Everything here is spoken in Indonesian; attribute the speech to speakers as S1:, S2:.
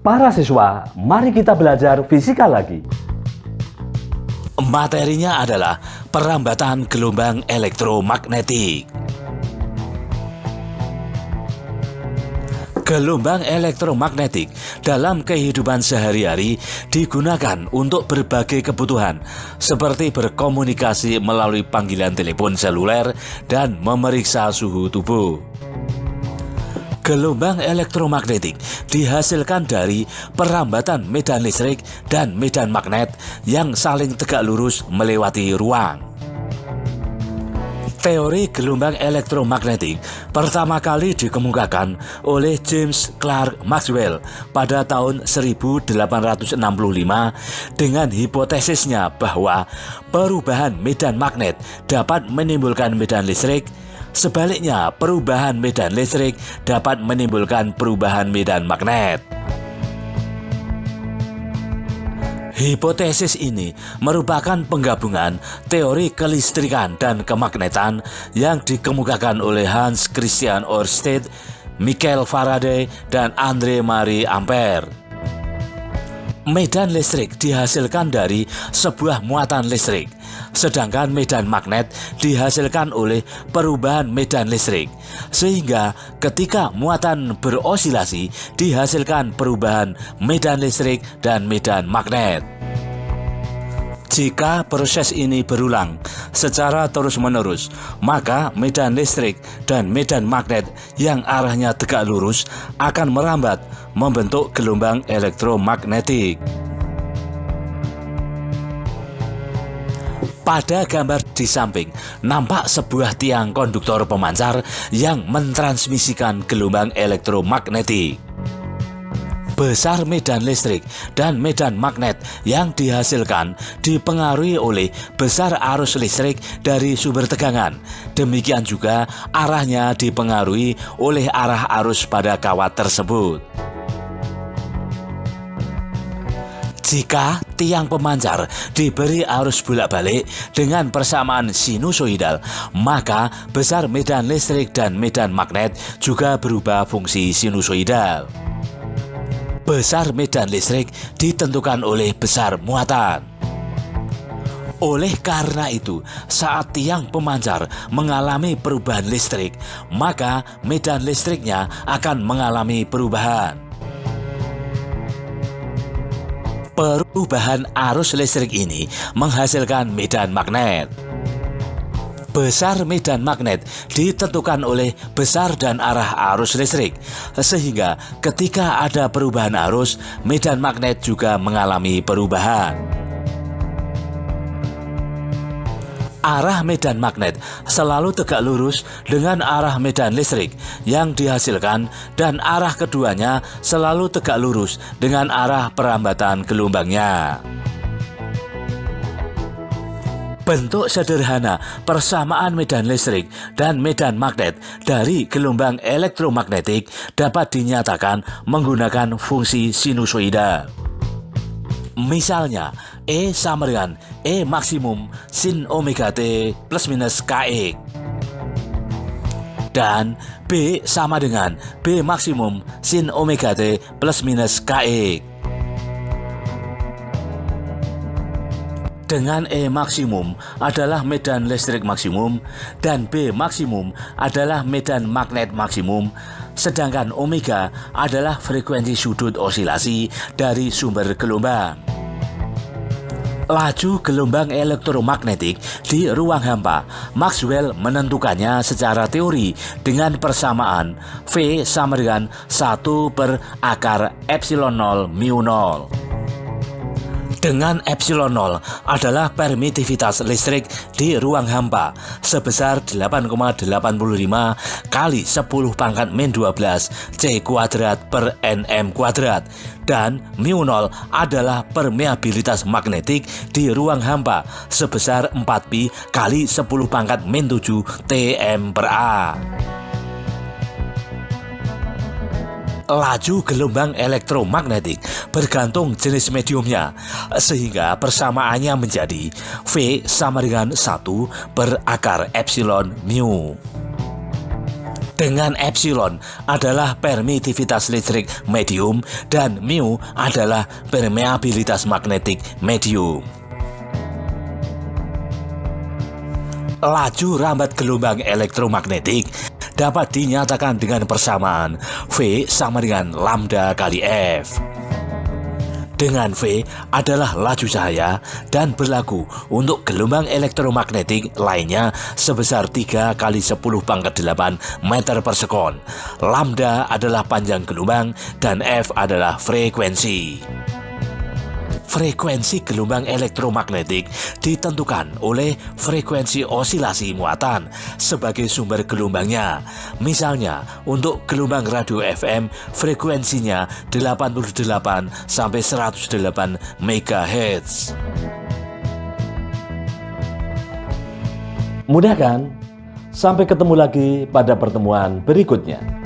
S1: Para siswa, mari kita belajar fisika lagi.
S2: Materinya adalah perambatan gelombang elektromagnetik. Gelombang elektromagnetik dalam kehidupan sehari-hari digunakan untuk berbagai kebutuhan, seperti berkomunikasi melalui panggilan telepon seluler dan memeriksa suhu tubuh. Gelombang elektromagnetik dihasilkan dari perambatan medan listrik dan medan magnet yang saling tegak lurus melewati ruang. Teori gelombang elektromagnetik pertama kali dikemukakan oleh James Clerk Maxwell pada tahun 1865 dengan hipotesisnya bahwa perubahan medan magnet dapat menimbulkan medan listrik. Sebaliknya, perubahan medan listrik dapat menimbulkan perubahan medan magnet. Hipotesis ini merupakan penggabungan teori kelistrikan dan kemagnetan yang dikemukakan oleh Hans Christian Ørsted, Michael Faraday, dan André Marie Ampère. Medan listrik dihasilkan dari sebuah muatan listrik, sedangkan medan magnet dihasilkan oleh perubahan medan listrik, sehingga ketika muatan berosilasi dihasilkan perubahan medan listrik dan medan magnet. Jika proses ini berulang secara terus-menerus, maka medan listrik dan medan magnet yang arahnya tegak lurus akan merambat membentuk gelombang elektromagnetik. Pada gambar di samping, nampak sebuah tiang konduktor pemancar yang mentransmisikan gelombang elektromagnetik. Besar medan listrik dan medan magnet yang dihasilkan dipengaruhi oleh besar arus listrik dari sumber tegangan. Demikian juga arahnya dipengaruhi oleh arah arus pada kawat tersebut. Jika tiang pemancar diberi arus bolak-balik dengan persamaan sinusoidal, maka besar medan listrik dan medan magnet juga berubah fungsi sinusoidal. Besar medan listrik ditentukan oleh besar muatan. Oleh karena itu, saat tiang pemancar mengalami perubahan listrik, maka medan listriknya akan mengalami perubahan. Perubahan arus listrik ini menghasilkan medan magnet. Besar medan magnet ditentukan oleh besar dan arah arus listrik, sehingga ketika ada perubahan arus, medan magnet juga mengalami perubahan. Arah medan magnet selalu tegak lurus dengan arah medan listrik yang dihasilkan, dan arah keduanya selalu tegak lurus dengan arah perambatan gelombangnya. Bentuk sederhana persamaan medan listrik dan medan magnet dari gelombang elektromagnetik dapat dinyatakan menggunakan fungsi sinusoida. Misalnya, E sama dengan E maksimum sin omega T plus minus Kx, dan B sama dengan B maksimum sin omega T plus minus Kx. Dengan E maksimum adalah medan listrik maksimum dan B maksimum adalah medan magnet maksimum, sedangkan omega adalah frekuensi sudut osilasi dari sumber gelombang. Laju gelombang elektromagnetik di ruang hampa, Maxwell menentukannya secara teori dengan persamaan V sama dengan 1 per akar epsilon 0 mu 0. Dengan epsilon 0 adalah permitivitas listrik di ruang hampa sebesar 8,85 kali 10 pangkat min 12 C kuadrat per Nm kuadrat, dan mu 0 adalah permeabilitas magnetik di ruang hampa sebesar 4pi kali 10 pangkat min 7 Tm per A. Laju gelombang elektromagnetik bergantung jenis mediumnya, sehingga persamaannya menjadi V sama dengan 1 per akar epsilon mu. dengan epsilon adalah permitivitas listrik medium dan mu adalah permeabilitas magnetik medium. Laju rambat gelombang elektromagnetik dapat dinyatakan dengan persamaan V sama dengan lambda kali F. Dengan V adalah laju cahaya dan berlaku untuk gelombang elektromagnetik lainnya sebesar 3 kali 10 pangkat 8 meter per sekon. Lambda adalah panjang gelombang dan F adalah frekuensi. Frekuensi gelombang elektromagnetik ditentukan oleh frekuensi osilasi muatan sebagai sumber gelombangnya. Misalnya, untuk gelombang radio FM, frekuensinya 88 sampai 108 MHz.
S1: Mudah kan? Sampai ketemu lagi pada pertemuan berikutnya.